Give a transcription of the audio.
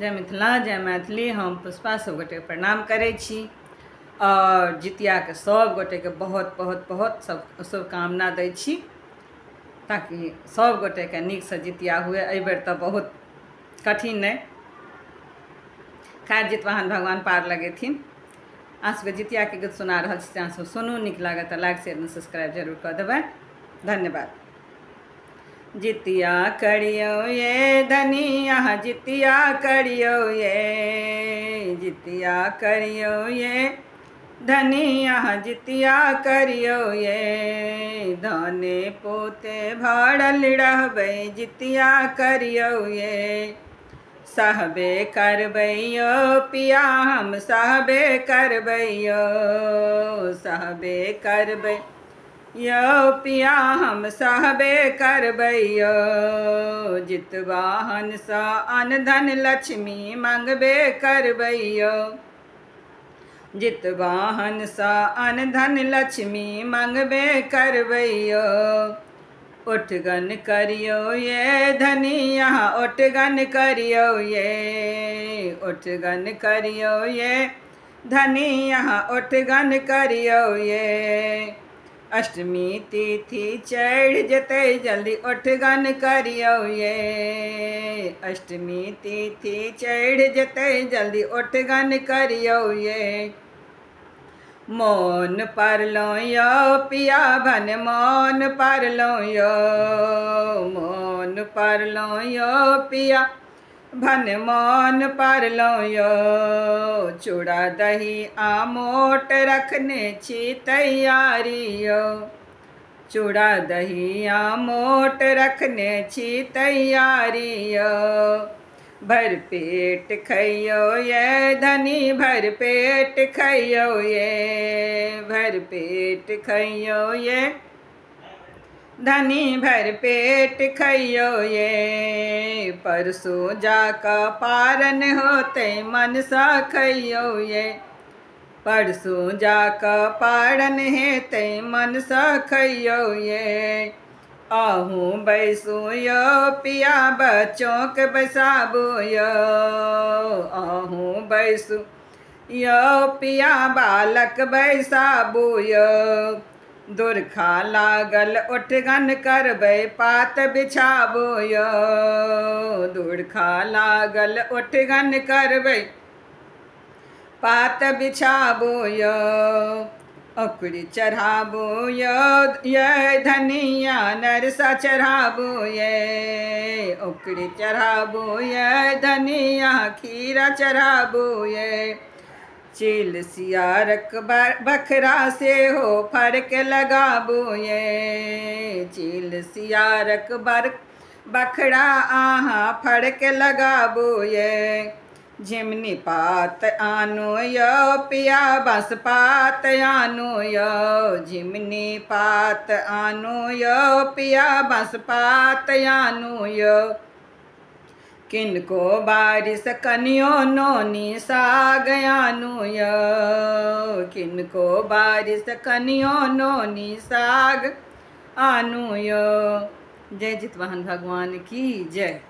जय मिथिला जय मैथिली। हम पुष्पा सब गोटे प्रणाम करै छी और जितियाके सब गोटेके बहुत बहुत बहुत सब शुभकामना दै छी ताकि सब गोटेके नीकसँ जितिया हुए। एहि बेर तऽ बहुत कठिन अइ, खैर जितवाहन भगवान पार लगेथिन। अहाँ सबके जितियाके गीत सुना रहल छी, अहाँ सब सुनू, नीक लागत तऽ लाइक शेयर सब्सक्राइब जरूर कऽ देबै। धन्यवाद। जितिया करियो ये धनिया जितिया करियो ये, जितिया करियो ये धनिया जितिया करियो ये, धने पोते भरल रहबै जितिया करियो ये। सहबे करबै यो पिया हम सहबे करबै यो, सहबे करबै यो पिया हम सहबे करबै यो। जितवाहन सँ अन्न धन लक्ष्मी मंगबे करबै यो, जितवाहन सँ अन्न धन लक्ष्मी मंगबे करबै यो। ओठगन करियो ये धनिया ओठगन करियो ये, ओठगन करियो ये धनिया ओठगन करियो ये। अष्टमी तिथि चढ़ि जेतै जल्दी ओठगन करियो ये, अष्टमी तिथि चढ़ि जेतै जल्दी ओठगन करियो ये। मोन पारलहुँ यो पिया भन मोन पारलहुँ यो, मोन पारलहुँ यो पिया भन मोन पारलहुँ यो। चूड़ा दही आमोट रखने छी तैयारी यो, चूड़ा दही आमोट रखने छी तैयारी यो। भर पेट खइयो ये धनी भर पेट खइयो ये, भर पेट खइयो ये धनी भर पेट खइयो ये। परसों जाकऽ पारन होते मनसा खइयो ये, परसों जाकऽ पारन हेतै मनसा खइयो ये। आहूँ बैसू यो पिया बच्चों के बैसाबू यो, आहूँ बैसू यो पिया बालक बैसाबू यो। दुर्खा लागल ओठगन करबै पात बिछाबू यो, दुर्खा लागल ओठगन करबै पात बिछाबू यो। औकड़ी चढ़ाबू यो ये धनिया नरसा चढ़ाबू ये, औकड़ी चढ़ाबू ये धनिया खीरा चढ़ाबू ये। चील सियारक बखरा से हो फरक लगाबू ये, चील सियारक बखरा आहाँ फरक लगाबू ये। झिमनी पात आनो यो पिया बस पात आनो यो, झिमनी पात आनो यो पिया बस पात आनो यो। किनको बारिश कनियो नोनी साग आनो यो, किनको बारिश कनियो नोनी साग आनो यो। जय जितवाहन भगवान की जय।